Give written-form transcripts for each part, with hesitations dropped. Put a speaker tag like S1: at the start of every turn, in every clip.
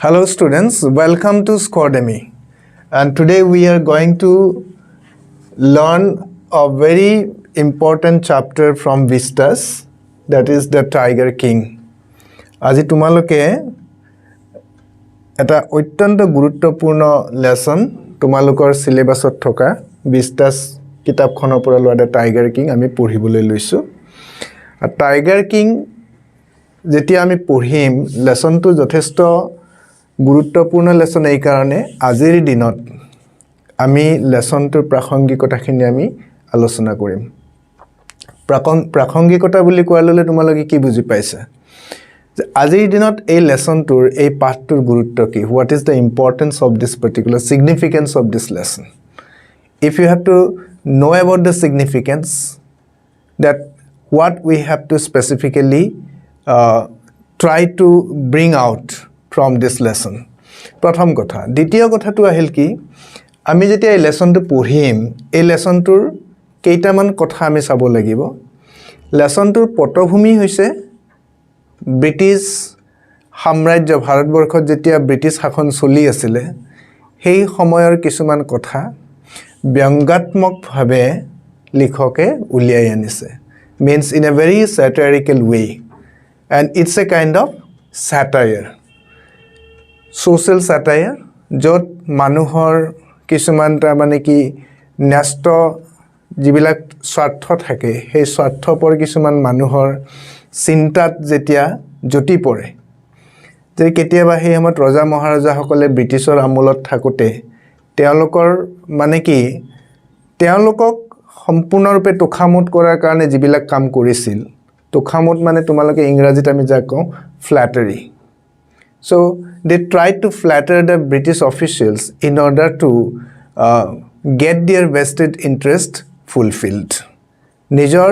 S1: Hello students, welcome to Scordemy, and today we are going to learn a very important chapter from Vistas, that is the Tiger King. Aji tumaloke eta ottanta guruttopurno lesson tumalokor syllabus ot thoka Vistas kitab khonor pora loa Tiger King ami porhibole loisu. A Tiger King jetia ami porhim lesson to jothesto গুৰুত্বপূৰ্ণ lesson এই কাৰণে আজিৰ দিনত আমি লেসনটোৰ প্ৰাসংগিকতাখিনি আমি আলোচনা কৰিম প্ৰাসংগিকতা বুলি কোৱাৰ ললে তোমালোকে কি বুজি পাইছা যে আজিৰ দিনত এই লেসনটোৰ এই পাঠটোৰ গুৰুত্ব কি what is the importance of this particular significance of this lesson if you have to know about the significance that what we have to specifically try to bring out from this lesson. প্ৰথম কথা দ্বিতীয় কথাটো আহিল কি আমি যেতিয়া এই লেসনটো পঢ়িম এই লেসনটোৰ কেইটামান কথা আমি চাব লাগিব লেসনটোৰ পটভূমি হৈছে ব্ৰিটিছ সাম্ৰাজ্য ভাৰতবৰ্ষত যেতিয়া ব্ৰিটিছ শাসন চলি আছিল সেই সময়ৰ কিছুমান কথা ব্যংগাত্মকভাৱে লিখকে উলিয়াই আনিছে means in a very satirical way and it's a kind of satire social satire jot manuhor kisuman ta mane ki nesto jibilak swartho thake he swartho por kisuman manuhor sintat jetia joti pore je ketia ba he amot roja maharaja hokole britishor amolot thakote teolokor mane ki teolokok সম্পূৰ্ণৰূপে তোখামত কৰাৰ কাৰণে জিবিলাক কাম কৰিছিল তোখামত মানে তোমালোকে ইংৰাজীত আমি যা কওঁ flattery so they tried to flatter the British officials in order to get their vested interest fulfilled নিজৰ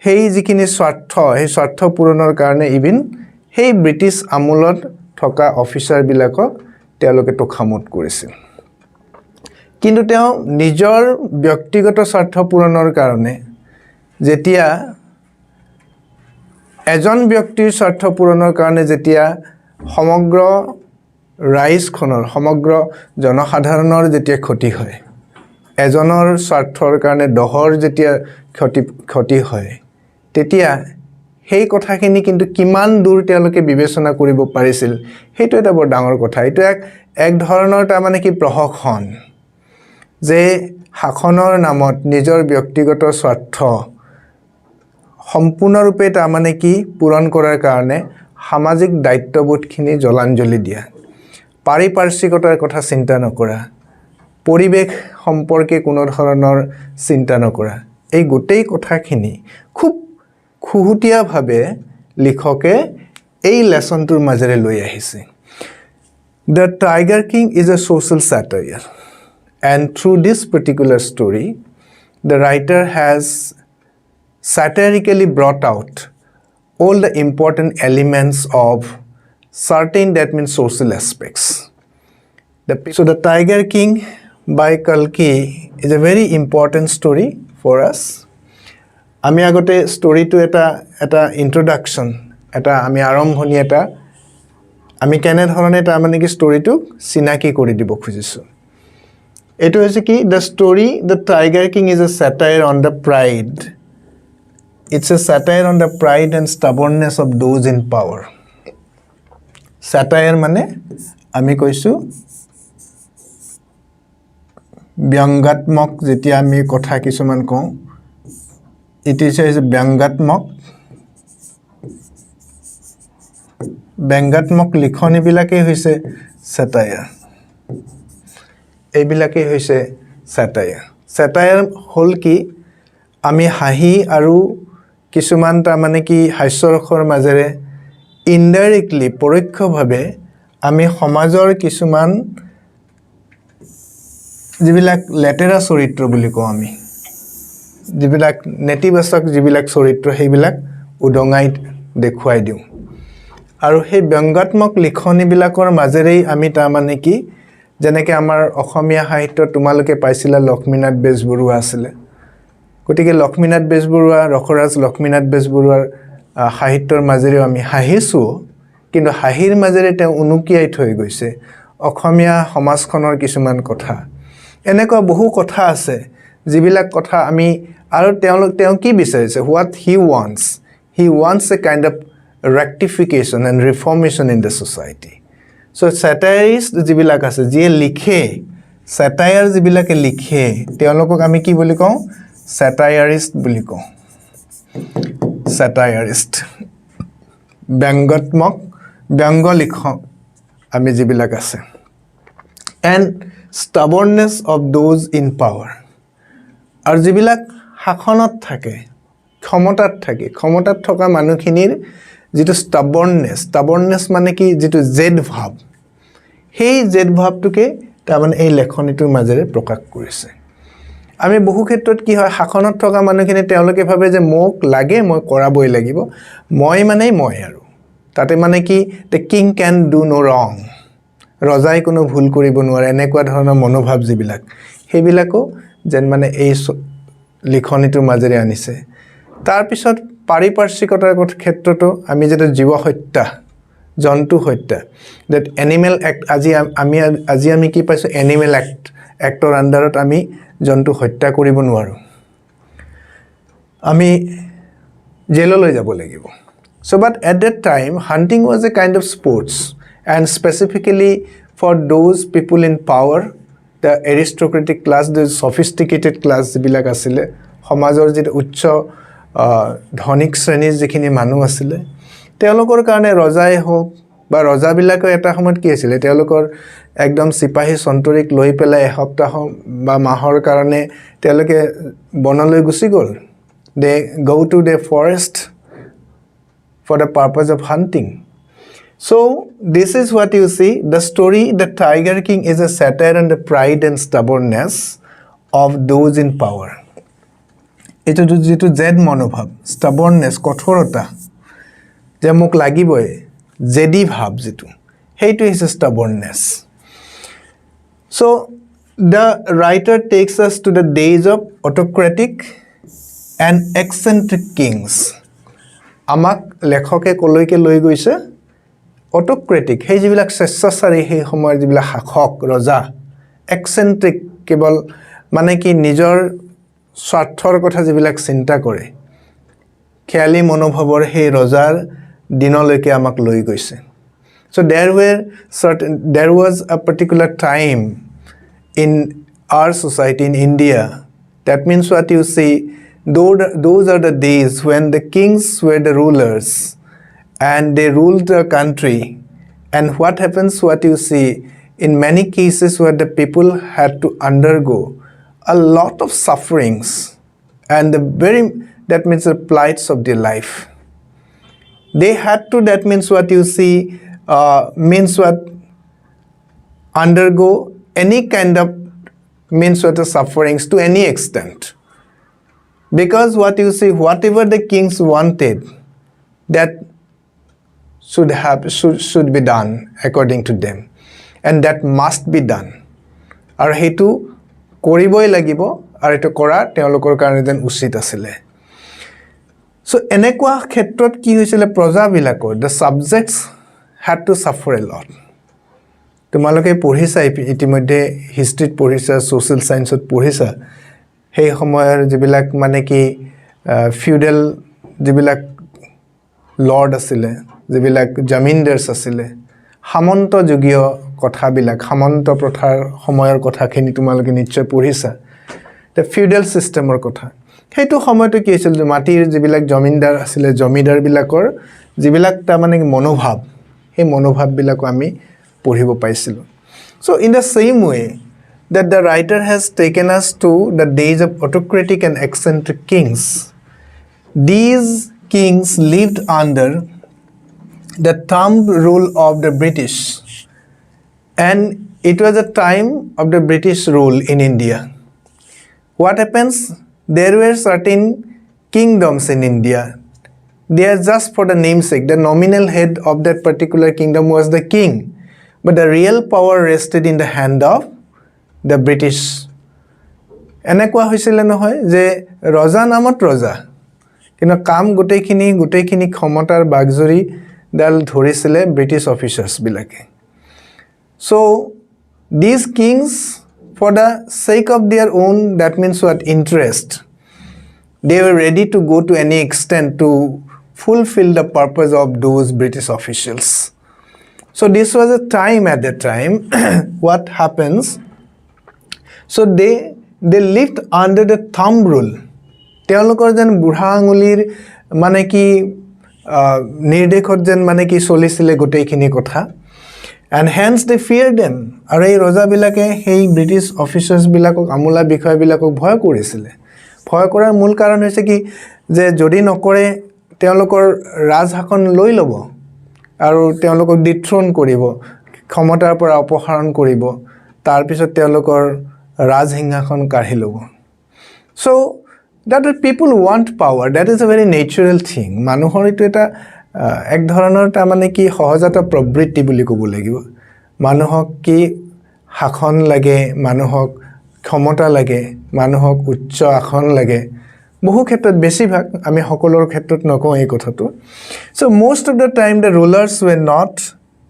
S1: হেই যিখিনি স্বাৰ্থ এই স্বাৰ্থ পূৰণৰ কাৰণে ইভিন হেই ব্ৰিটিছ আমলত থকা অফিচাৰ বিলাকক তেওঁলোকে তোখামত কৰিছিল কিন্তু তেওঁ নিজৰ ব্যক্তিগত স্বাৰ্থ পূৰণৰ কাৰণে যেতিয়া এজন ব্যক্তিৰ স্বাৰ্থ পূৰণৰ কাৰণে যেতিয়া সমগ্ৰ ৰাইজখনৰ সমগ্ৰ জনসাধাৰণৰ যেতিয়া ক্ষতি হয় এজনৰ স্বাৰ্থৰ কাৰণে দহৰ যেতিয়া ক্ষতি হয় তেতিয়া সেই কথাখিনি কিন্তু কিমান দূৰ তেওঁলোকে বিবেচনা কৰিব পাৰিছিল হেতু এটা বৰ ডাঙৰ কথা এটো এক ধৰণৰ তা মানে কি প্ৰহসন যে শাসনৰ নামত নিজৰ ব্যক্তিগত স্বাৰ্থ সম্পূৰ্ণৰূপে তা মানে কি পূৰণ কৰাৰ কাৰণে সামাজিক দায়িত্ববোধখিনি জলাঞ্জলি দিয়া পাৰিপাৰ্শ্বিকতাৰ কথা চিন্তা নকৰা পৰিবেশ সম্পৰ্কে কোনো ধৰণৰ চিন্তা নকৰা এই গোটেই কথাখিনি খুব খুহুটিয়াভাৱে লিখকে এই লেসনটোৰ মাজেৰে লৈ আহিছে The Tiger King is a social satire and through this particular story the writer has satirically brought out all the important elements of certain that means social aspects. So the Tiger King by Kalki is a very important story for us. Ami agote story to eta introduction eta ami arambhoni eta ami kene dhorone ta mane ki story to sinaki kori dibo khojisu. Eto hoise ki the story the Tiger King is a satire on the pride. It's a satire on the pride and stubbornness of those in power. Satire mane ami koisu ব্যংগাত্মক যেতিয়া আমি কথা কিছুমান কওঁ it is a ব্যংগাত্মক লিখনি বিলাকে হৈছে satire এইবিলাকে হৈছে satire satire হল কি আমি হাঁহি আৰু কিছুমান তা মানে কি হাস্যৰসৰ মাজেৰে ইনডাইৰেক্টলি পৰোক্ষভাৱে আমি সমাজৰ কিছুমান যিবিলাক লেটেৰা চৰিত্ৰ বুলি কওঁ আমি যিবিলাক নেতিবাচক যিবিলাক চৰিত্ৰ সেইবিলাক উদঙাই দেখুৱাই দিওঁ আৰু সেই ব্যংগাত্মক লিখনিবিলাকৰ মাজেৰেই আমি তা মানে কি যেনেকৈ আমাৰ অসমীয়া সাহিত্য তোমালোকে পাইছিলা লক্ষ্মীনাথ বেজবৰুৱা আছিল গতিকে লক্ষ্মীনাথ বেজবৰুৱা ৰখৰাজ লক্ষ্মীনাথ বেজবৰুৱাৰ সাহিত্যৰ মাজেৰেও আমি হাঁহিছো কিন্তু হাঁহিৰ মাজেৰে তেওঁ উনুকিয়াই থৈ গৈছে অসমীয়া সমাজখনৰ কিছুমান কথা এনেকুৱা বহু কথা আছে যিবিলাক কথা আমি আৰু তেওঁ কি বিচাৰিছে what he wants a kind of rectification and reformation in the society so satirist যিবিলাক আছে যিয়ে লিখে satire যিবিলাকে লিখে তেওঁলোকক আমি কি বুলি কওঁ satirist বুলি কওঁ satirist ব্যংগাত্মক ব্যংগ লিখক আমি যিবিলাক আছে and stubbornness of those in power আৰু যিবিলাক শাসনত থাকে ক্ষমতাত থকা মানুহখিনিৰ যেটো stubbornness মানে কি যেটো জেদ ভাব সেই জেদ ভাবটোকে তাৰমানে এই লেখনিটোৰ মাজেৰে প্ৰকাশ কৰিছে আমি বহু ক্ষেত্ৰত কি হয় শাসনত থকা মানুহখিনি তেওঁলোকে ভাবে যে মোক লাগে মই কৰাবই লাগিব মই মানে মই আৰু তাতে মানে কি the king can do no wrong ৰজাই কোনো ভুল কৰিব নোৱাৰে এনেকুৱা ধৰণৰ মনোভাৱ যিবিলাক সেইবিলাকো যেন মানে এই লিখনিটোৰ মাজেৰে আনিছে তাৰ পিছত পাৰিপাৰ্শ্বিকতাৰ ক্ষেত্ৰতো আমি যেটা জীৱ হত্যা জন্তু হত্যা that animal act আজি আমি কি পাইছো animal actor আন্ডাৰত আমি জন্তু হত্যা কৰিব নোৱাৰো আমি জেললৈ যাব লাগিব so but at that time hunting was a kind of sports and specifically for those people in power the aristocratic class the sophisticated class যিবিলাক আছিল সমাজৰ যে উচ্চ ধনিক শ্ৰেণীৰ যিখিনি মানুহ আছিল তেওঁলোকৰ কাৰণে ৰজাই হোক বা ৰজাবিলাকৰ এটা সময়ত কি আছিল তেওঁলোকৰ একদম সিপাহী সন্তৰিক লৈ পেলাই এসপ্তাহ বা মাহৰ কাৰণে তেওঁলোকে বনলৈ গুছি গল they go to the forest for the purpose of hunting so this is what you see the story the tiger king is a satire on the pride and stubbornness of those in power এটা যেটো জেদ মনোভাব stubbornness কঠোৰতা যে মোক লাগিবই জেদি ভাব যেটো হেইটো is stubbornness so the writer takes us to the days of autocratic and eccentric kings আমাক লেখকে কলৈকে লৈ গৈছে autocratic হেই যিবিলাক স্বেচ্ছাচাৰী হেই সময়ৰ যিবিলাক শাসক ৰজা eccentric কেৱল মানে কি নিজৰ স্বাৰ্থৰ কথা যিবিলাক চিন্তা কৰে খেয়ালি মনোভাৱৰ হেই ৰজাৰ দিনলৈকে আমাক লৈ গৈছে so there was a particular time in our society in India that means what you see those are the days when the kings were the rulers and they ruled the country and what happens what you see in many cases where the people had to undergo a lot of sufferings and that means the plights of their life they had to that means what you see means what undergo any kind of means what the sufferings to any extent because what you see whatever the kings wanted that should be done according to them and that must be done আৰু হেতু কৰিবই লাগিব আৰু এটো কৰা তেওঁলোকৰ কাৰণে যেন উচিত আছিল so এনেকুৱা ক্ষেত্ৰত কি হৈছিল প্ৰজাবিলাকৰ the subjects had to suffer a lot তোমালোকে পঢ়িছা ইতিমধ্যে হিষ্ট্ৰীত পঢ়িছা সোশ্যাল সায়েন্সত পঢ়িছা হেই সময়ৰ যিবিলাক মানে কি ফিউডাল যিবিলাক লৰ্ড আছিল যিবিলাক জমিনদাৰ্স আছিল সামন্ত যুগীয় কথাবিলাক সামন্ত প্ৰথাৰ সময়ৰ কথাখিনি তোমালোকে নিশ্চয় পঢ়িছা the feudal systemৰ কথা হেতু সময়টো কি আছিল যে মাটিৰ যিবিলাক জমিনদাৰ আছিল জমিদাৰ বিলাকৰ যিবিলাক তা মানে মনোভাৱ এই মনোভাৱ বিলাক আমি পঢ়িব পাইছিল so in the same way that the writer has taken us to the days of autocratic and eccentric kings these kings lived under the thumb rule of the British and it was a time of the British rule in India what happens there were certain kingdoms in India they are just for the namesake the nominal head of that particular kingdom was the king but the real power rested in the hand of the British এনেকুৱা হৈছিল নহয় যে ৰজা নামত ৰজা কিন্তু কাম গুটেখিনি ক্ষমতাৰ বাগজৰি ডাল ধৰিছিলে British অফিচাৰ্ছবিলাকে so these kings for the sake of their own that means what interest they were ready to go to any extent to fulfill the purpose of those British officials so this was a time at that time what happens so they lived under the thumb rule তেওঁলোকৰ যেন বুঢ়া আঙুলিৰ মানে কি নিৰ্দেশত যেন মানে কি চলিছিলে গোটেইখিনি কথা and hence they feared them আৰু এই ৰজাবিলাকে সেই ব্ৰিটিছ অফিচাৰ্ছবিলাকক আমোলা বিষয়বিলাকক ভয় কৰিছিলে ভয় কৰাৰ মূল কাৰণ হৈছে কি যে যদি নকৰে তেওঁলোকৰ ৰাজশাসন লৈ ল'ব আৰু তেওঁলোকক ডিথ্ৰন কৰিব ক্ষমতাৰ পৰা অপসাৰণ কৰিব তাৰ পিছত তেওঁলোকৰ ৰাজসিংহাসন কাঢ়ি ল'ব so that the people want power that is a very natural thing মানুহৰ এটো এটা এক ধৰণৰ তা মানে কি সহজাত প্ৰবৃত্তি বুলি ক'ব লাগিব মানুহক কি শাসন লাগে মানুহক ক্ষমতা লাগে মানুহক উচ্চ আসন লাগে বহু ক্ষেত্ৰত বেছিভাগ আমি সকলোৰ ক্ষেত্ৰত নকওঁ এই কথাটো so most of the time the rulers were not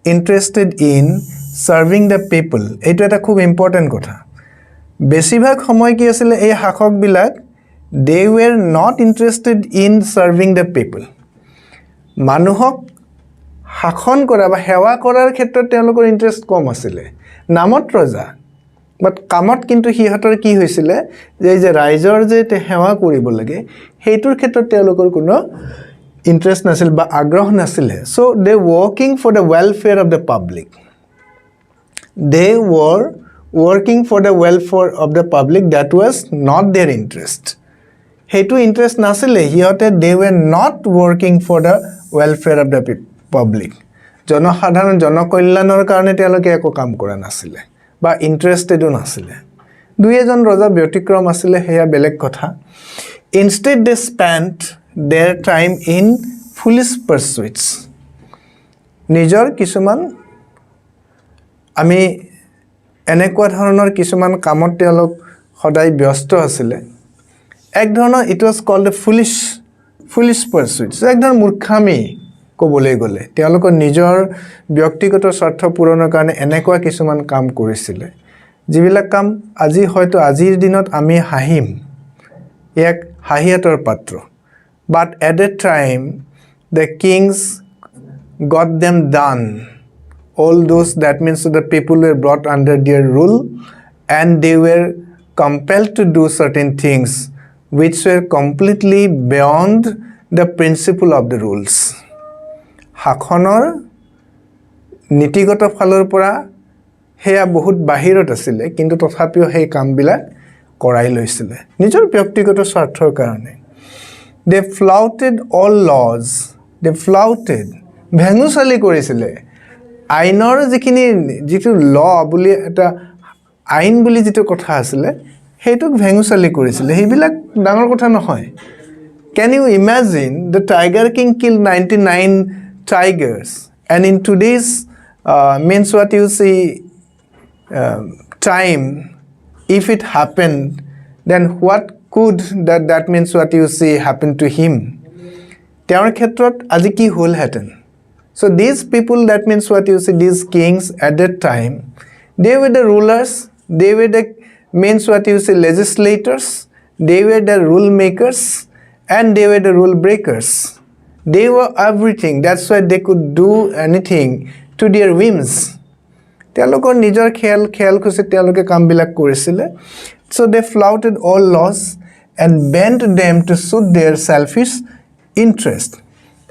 S1: interested in serving the people এইটো এটা খুব ইম্পৰ্টেন্ট কথা বেছিভাগ সময় কি আছিল এই শাসকবিলাক they were not interested in serving the people মানুহক শাসন কৰা বা সেৱা কৰাৰ ক্ষেত্ৰত তেওঁলোকৰ ইন্টাৰেষ্ট কম আছিল নামত ৰজা বাট কামত কিন্তু হিহঁতৰ কি হৈছিল যে ৰাইজৰ যে সেৱা কৰিব লাগে হেইটোৰ ক্ষেত্ৰত তেওঁলোকৰ কোনো ইন্টাৰেষ্ট নাছিল বা আগ্ৰহ নাছিল so they working for the welfare of the public they were working for the welfare of the public that was not their interest হেইটো ইন্টাৰেষ্ট নাছিল হিহঁতে they were not working for the welfare of the public জনসাধাৰণ জনকল্যাণৰ কাৰণে তেওঁলোকে একো কাম কৰা নাছিল বা ইন্টাৰেষ্টেডো নাছিল দুই এজন ৰজা ব্যতিক্ৰম আছিল হেয়া বেলেগ কথা instead they spent their time in foolish pursuits নিজৰ কিছুমান আমি এনেকুৱা ধৰণৰ কিছুমান কামত তেওঁলোক সদায় ব্যস্ত আছিল এক ধৰণৰ it was called a foolish pursuits এক ধৰণৰ মূৰ্খামি ক'বলৈ গ'লে তেওঁলোকৰ নিজৰ ব্যক্তিগত স্বাৰ্থ পূৰণৰ কাৰণে এনেকুৱা কিছুমান কাম কৰিছিল যিবিলাক কাম আজি হয়তো আজিৰ দিনত আমি হাঁহিম এক হাঁহিয়াতৰ পাত্ৰ but at that time the kings got them done all those that means the people were brought under their rule and they were compelled to do certain things which were completely beyond the principle of the rules শাসনৰ নীতিগত ফালৰ পৰা হেয়া বহুত বাহিৰত আছিল কিন্তু তথাপিও সেই কামবিলাক কৰাই লৈছিল নিজৰ ব্যক্তিগত স্বাৰ্থৰ কাৰণে they flouted all laws they flouted ভেঙুচালি কৰিছিল আইনৰ যিটো ল বুলি এটা আইন বুলি যেটো কথা আছিল হেইটোক ভেঙুচালি কৰিছিল হেইবিলাক ডাঙৰ কথা নহয় can you imagine the tiger king killed 99 tigers and in today's means what you see time if it happened then what could that means what you see happen to him তেওঁৰ ক্ষেত্ৰত আজি কি হল হেতেন so these people that means what you see these kings at that time they were the rulers they were the means what you see legislators they were the rule makers and they were the rule breakers they were everything that's why they could do anything to their whims তেওঁলোকৰ নিজৰ খেল খুচি তেওঁলোকে কামবিলাক কৰিছিল so they flouted all laws and bent them to suit their selfish interest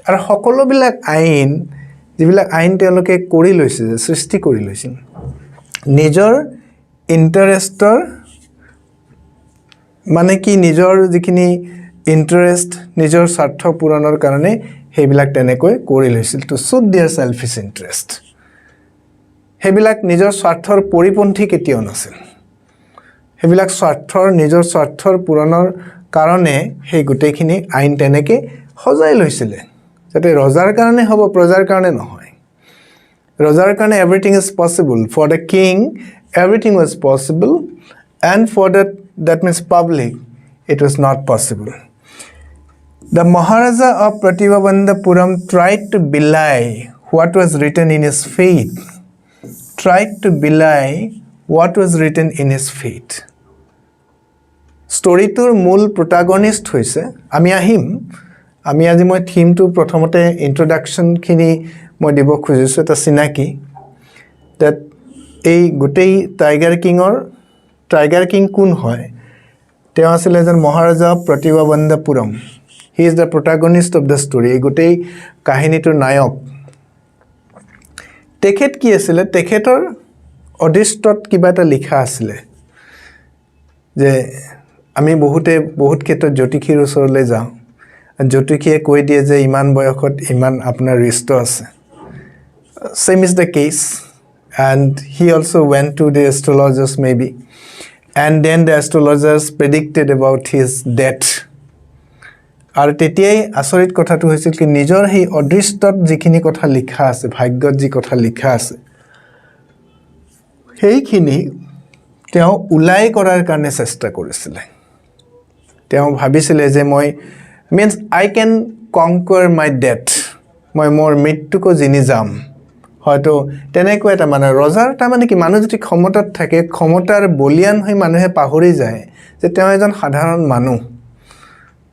S1: আৰু সকলোবিলাক আইন যিবিলাক আইন তেওঁলোকে কৰি লৈছিল সৃষ্টি কৰি লৈছিল নিজৰ ইন্টাৰেষ্টৰ মানে কি নিজৰ যিখিনি ইন্টাৰেষ্ট নিজৰ স্বাৰ্থ পূৰণৰ কাৰণে হেবিলাক তেনেকৈ কৰি লৈছিল to suit their selfish interest হেবিলাক নিজৰ স্বাৰ্থৰ পৰিপন্থী কেতিয়াও নাছিল হেবিলাক নিজৰ স্বাৰ্থৰ পূৰণৰ কাৰণে হেই গুটেখিনি আইন তেনেকৈ সজাই লৈছিল যাতে ৰজাৰ কাৰণে হ'ব প্ৰজাৰ কাৰণে নহয় ৰজাৰ কাৰণে everything is possible for the king everything was possible and for that means public it was not possible The Maharaja of 𝗏𝗏𝗿𝗃 tried to belie what was written in his fate. Tried to belie what was written in his fate. Storyটোৰ মূল protagonist হৈছে আমি আজি মই থিমটো প্ৰথমতে ইন্ট্ৰোডাকশন খিনি মই দিব খুজিছো এটা চিনাকি that এই গোটেই টাইগাৰ কিং কোন হয় তেওঁ আছিল এজন মহাৰাজা 𝗏𝗏𝗿𝗃 he is the protagonist of the story এই গোটেই কাহিনীটোৰ নায়ক তেখেত কি আছিল তেখেতৰ অদৃষ্টত কিবা এটা লিখা আছিল যে আমি বহুত ক্ষেত্ৰত জ্যোতিষীৰ ওচৰলৈ যাওঁ জ্যোতিষীয়ে কৈ দিয়ে যে ইমান বয়সত ইমান আপোনাৰ ৰিষ্ট আছে same is the case and he also went to the astrologers maybe and then the astrologers predicted about his death আৰু তেতিয়াই আচৰিত কথাটো হৈছিল কি নিজৰ হে অদৃষ্টত যিখিনি কথা লিখা আছে ভাগ্যত যি কথা লিখা আছে সেইখিনি তেওঁ উলাই কৰাৰ কাৰণে চেষ্টা কৰিছিল তেওঁ ভাবিছিল যে মই means I can conquer my death মই মোৰ মৃত্যুক জিনি যাম হয়তো তেনেকৈ এটা মানে ৰজাৰ তা মানে কি মানুহ যদি ক্ষমতাত থাকে ক্ষমতাৰ বলিয়ান হৈ মানুহে পাহৰি যায় যে তেওঁ এজন সাধাৰণ মানুহ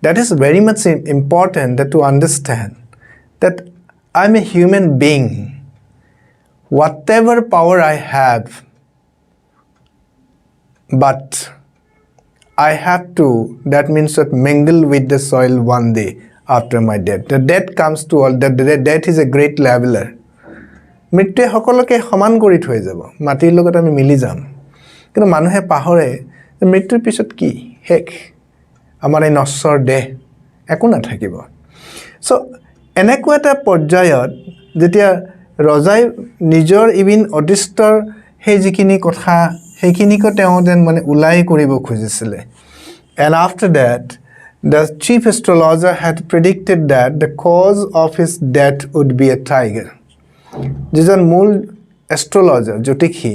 S1: that is very much important that to understand that I'm a human being whatever power I have but I have to that means that mingle with the soil one day after my death the death comes to all that death is a great leveler মৃত্যু সকলকে সমান কৰি থৈ যাব মাটিৰ লগত আমি মিলি যাম কিন্তু মানুহে পাহৰে মৃত্যুৰ পিছত কি হেক আমাৰ এই নশ্বৰ দেহ একো না থাকিব সো এনেকুৱা এটা পৰ্যায়ত যেতিয়া ৰজাই নিজৰ ইভিন অদৃষ্টৰ সেই যিখিনি কথা সেইখিনিক তেওঁ যেন মানে উলাই কৰিব খুজিছিল and after that the chief astrologer had predicted that the cause of his death would be a tiger যিজন মূল এষ্ট্ৰোলজাৰ জ্যোতিষী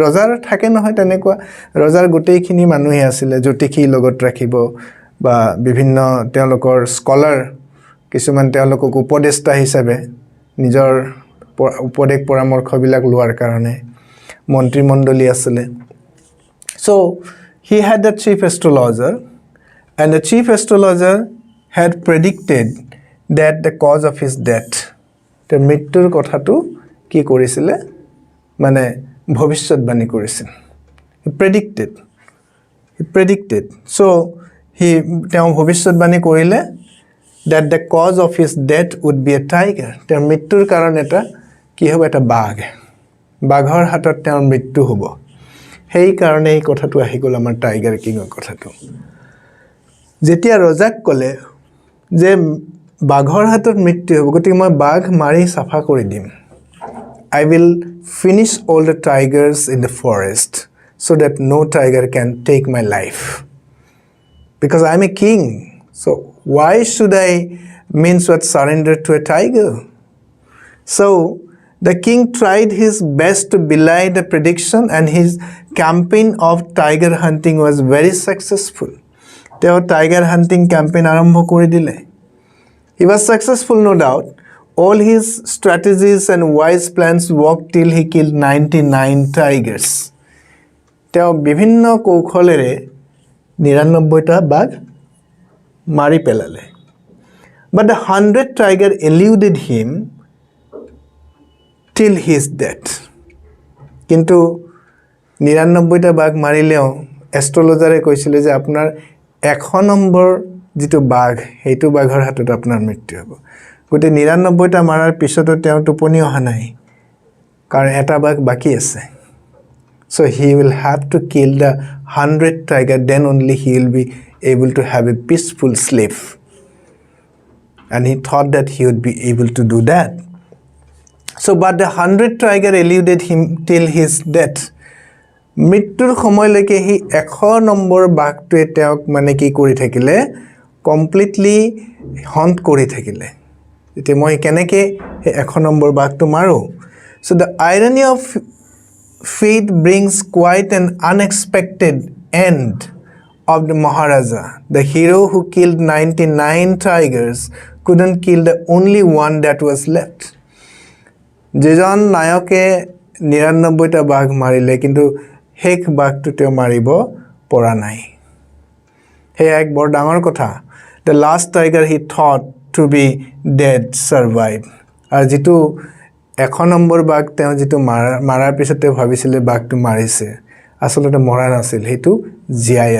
S1: ৰজাৰ থাকে নহয় তেনেকুৱা ৰজাৰ গোটেইখিনি মানুহে আছিল জ্যোতিষী লগত ৰাখিব বা বিভিন্ন তেওঁলোকৰ স্কলাৰ কিছুমান তেওঁলোকক উপদেষ্টা হিচাপে নিজৰ উপদেশ পৰামৰ্শবিলাক লোৱাৰ কাৰণে মন্ত্ৰীমণ্ডলী আছিল so he had the chief astrologer and the chief astrologer had predicted that the cause of his death the মৃত্যুৰ কথাটো কি কৰিছিল মানে ভৱিষ্যৎবাণী কৰিছিল he predicted so he তেওঁ ভৱিষ্যৎবাণী কৰিলে that the cause of his death would be a tiger তেওঁৰ মৃত্যুৰ কাৰণ এটা কি হ'ব এটা বাঘৰ হাতত তেওঁৰ মৃত্যু হ'ব সেই কাৰণে এই কথাটো আহি গল আমাৰ টাইগাৰ কিংৰ কথাটো যেতিয়া ৰজাক কলে যে বাঘৰ হাতত মৃত্যু হ'ব গতিকে মই বাঘ মাৰি সাফা কৰি দিম I will finish all the tigers in the forest so that no tiger can take my life because I am a king so why should I means what surrender to a tiger so the king tried his best to belie the prediction and his campaign of tiger hunting was very successful তেওঁ tiger hunting campaign আৰম্ভ কৰি দিলে he was successful no doubt all his strategies and wise plans worked till he killed 99 tigers তেওঁ বিভিন্ন কৌশলেৰে 99টা বাঘ মাৰি পেলালে but the 100th tiger eluded him till his death কিন্তু 99টা বাঘ মাৰিলেও এষ্ট্ৰোলজাৰে কৈছিল যে আপোনাৰ 100 নম্বৰ যেটো বাঘ হেতু বাঘৰ হাতত আপোনাৰ মৃত্যু হ'ব গতে 99টা মাৰাৰ পিছতো তেওঁ টোপনি অহা নাই কাৰণ এটা বাঘ বাকি আছে so he will have to kill the 100th tiger then only he will be able to have a peaceful sleep and he thought that he would be able to do that so but the 100th tiger eluded him till his death মৃত্যুৰ সময়লৈকে হি 100 number বাঘটোৱে তেওঁক মানে কি কৰি থাকিলে completely হন্ট কৰি থাকিলে এতে মই কেনেকে 100 নম্বৰ বাঘটো মাৰো so the irony of fate brings quite an unexpected end of the Maharaja, the hero who killed 99 tigers, couldn't kill the only one that was left. যিজন নায়কে 99টা বাঘ মাৰিলে কিন্তু শেষ বাঘটো তেওঁ মাৰিব পৰা নাই হে এক বৰ ডাঙৰ কথা the last tiger he thought to be dead survived আৰু যেটো 1 নম্বৰ বাঘ তেওঁ যেটো মাৰাৰ পিছত তেওঁ ভাবিছিলে বাঘটো মাৰিছে আসলতে মৰা নাছিল হেতু জীয়াই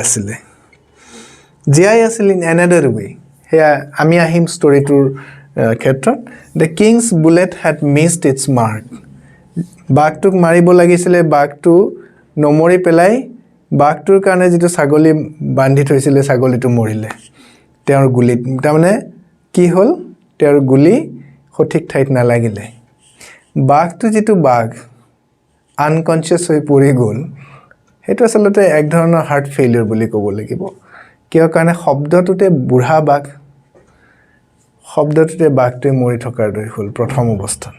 S1: আছিল in another way here আমি আহিম ষ্টৰীটোৰ ক্ষেত্ৰত the king's bullet had missed its mark বাঘটোক মাৰিব লাগিছিলে বাঘটো নমৰি পেলাই বাঘটোৰ কাৰণে যেটো ছাগলী বান্ধি থৈছিলে ছাগলীটো মৰিলে তেওঁৰ গুলি তাৰমানে কি হল তেওঁৰ গুলি সঠিক ঠাইত না লাগিলে বাঘটো যেটো বাঘ আনকনশিয়াস হৈ পৰি গল হেতু আসলতে এক ধৰণৰ হাৰ্ট ফেইলিয়ৰ বুলি ক'ব লাগিব কিয় কাৰণে শব্দটোতে বুঢ়া বাঘ শব্দটোতে বাঘটোৱে মৰি থকাৰ দৰে হল প্ৰথম অৱস্থাত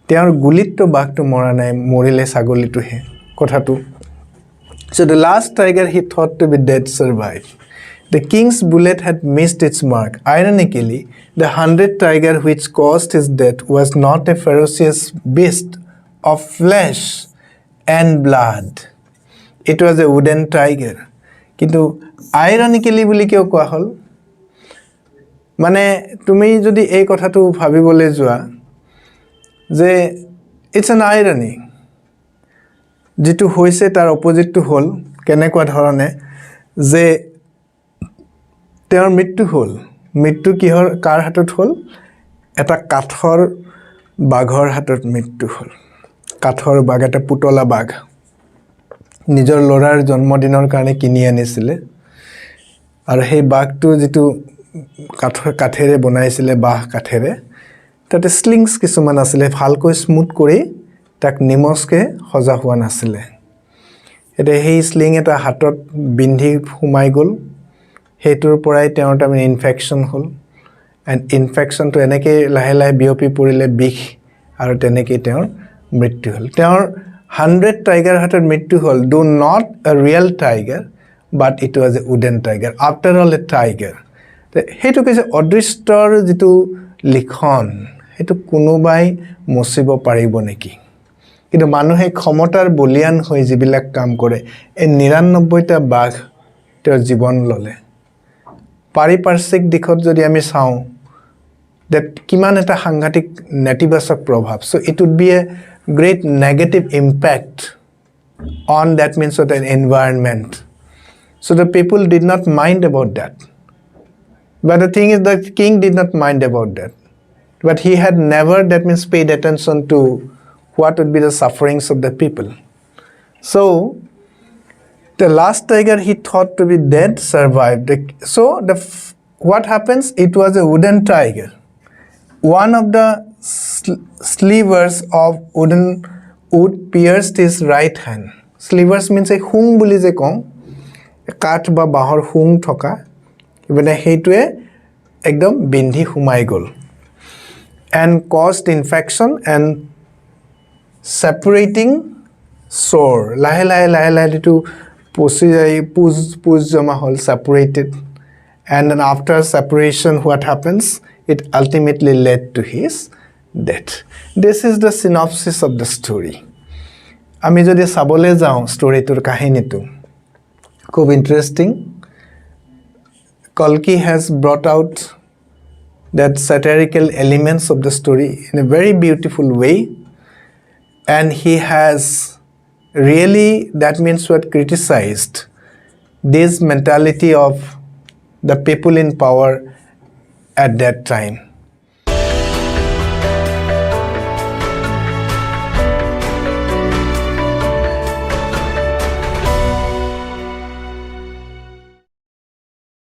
S1: তেওঁৰ গুলিতটো বাঘটো মৰা নাই মৰিলে ছাগলীটোহে কথাটো so the last tiger he thought to be dead survived the king's bullet had missed its mark ironically the 100th tiger which caused his death was not a ferocious beast of flesh and blood it was a wooden tiger কিন্তু ironically বুলি কিয় কোৱা হল মানে তুমি যদি এই কথাটো ভাবিবলৈ যোৱা যে it's an irony যেটো হৈছে তাৰ অপোজিটটো হল কেনেকুৱা ধৰণে যে তেওঁৰ মৃত্যু কিহৰ কাৰ হাতত হল এটা কাঠৰ বাঘৰ হাতত মৃত্যু হল কাঠৰ বাঘ এটা পুতলা বাঘ নিজৰ লৰাৰ জন্মদিনৰ কাৰণে কিনি আনিছিলে আৰু সেই বাঘটো যেটো কাঠেৰে বনাইছিলে বাহ কাঠেৰে তাতে স্লিংস কিছুমান আছিল ভালকৈ স্মুথ কৰি তাক নিমসকে সজা হোৱা নাছিল এতে সেই স্লিং এটা হাতত বিন্ধি হুমাই গল হেতুৰ পৰাই তেওঁৰ তাৰ ইনফেকশন হল এন্ড ইনফেকশনটো এনেকৈ লাহে লাহে বিয়পি পৰিলে বিষ আৰু তেনেকৈ তেওঁৰ মৃত্যু হল তেওঁৰ 100 টাইগাৰ হাতত মৃত্যু হল do not a real tiger but it was a wooden tiger after all a tiger হেতু কৈছে অদৃষ্টৰ যেটো লিখন হেতু কোনোবাই মচিব পাৰিব নেকি কিন্তু মানুহে ক্ষমতাৰ বলিয়ান হৈ যিবিলাক কাম কৰে এই 99টা বাঘ তেওঁৰ জীৱন ললে পাৰিপাৰ্শ্বিক দিশত যদি আমি চাওঁ that কিমান এটা সাংঘাতিক নেতিবাচক প্ৰভাৱ so it would be a great negative impact on that means of the environment so the people did not mind about that but the thing is the king did not mind about that but he had never that means paid attention to what would be the sufferings of the people so the last tiger he thought to be dead survived so what happens it was a wooden tiger one of the slivers of wood pierced his right hand slivers means a hung বুলি যে কওঁ কাঠ বা বাহৰ হুং থকা মানে হেতুৱে একদম বিন্ধি হুমাই গল and caused infection and separating sore lahe lahe to pus jama hol separated and then after separation what happens it ultimately led to his death this is the synopsis of the story ami jodi sabole jao story tur kahini tu খুব interesting Kalki has brought out that satirical elements of the story in a very beautiful way and he has really that means what criticized this mentality of the people in power at that time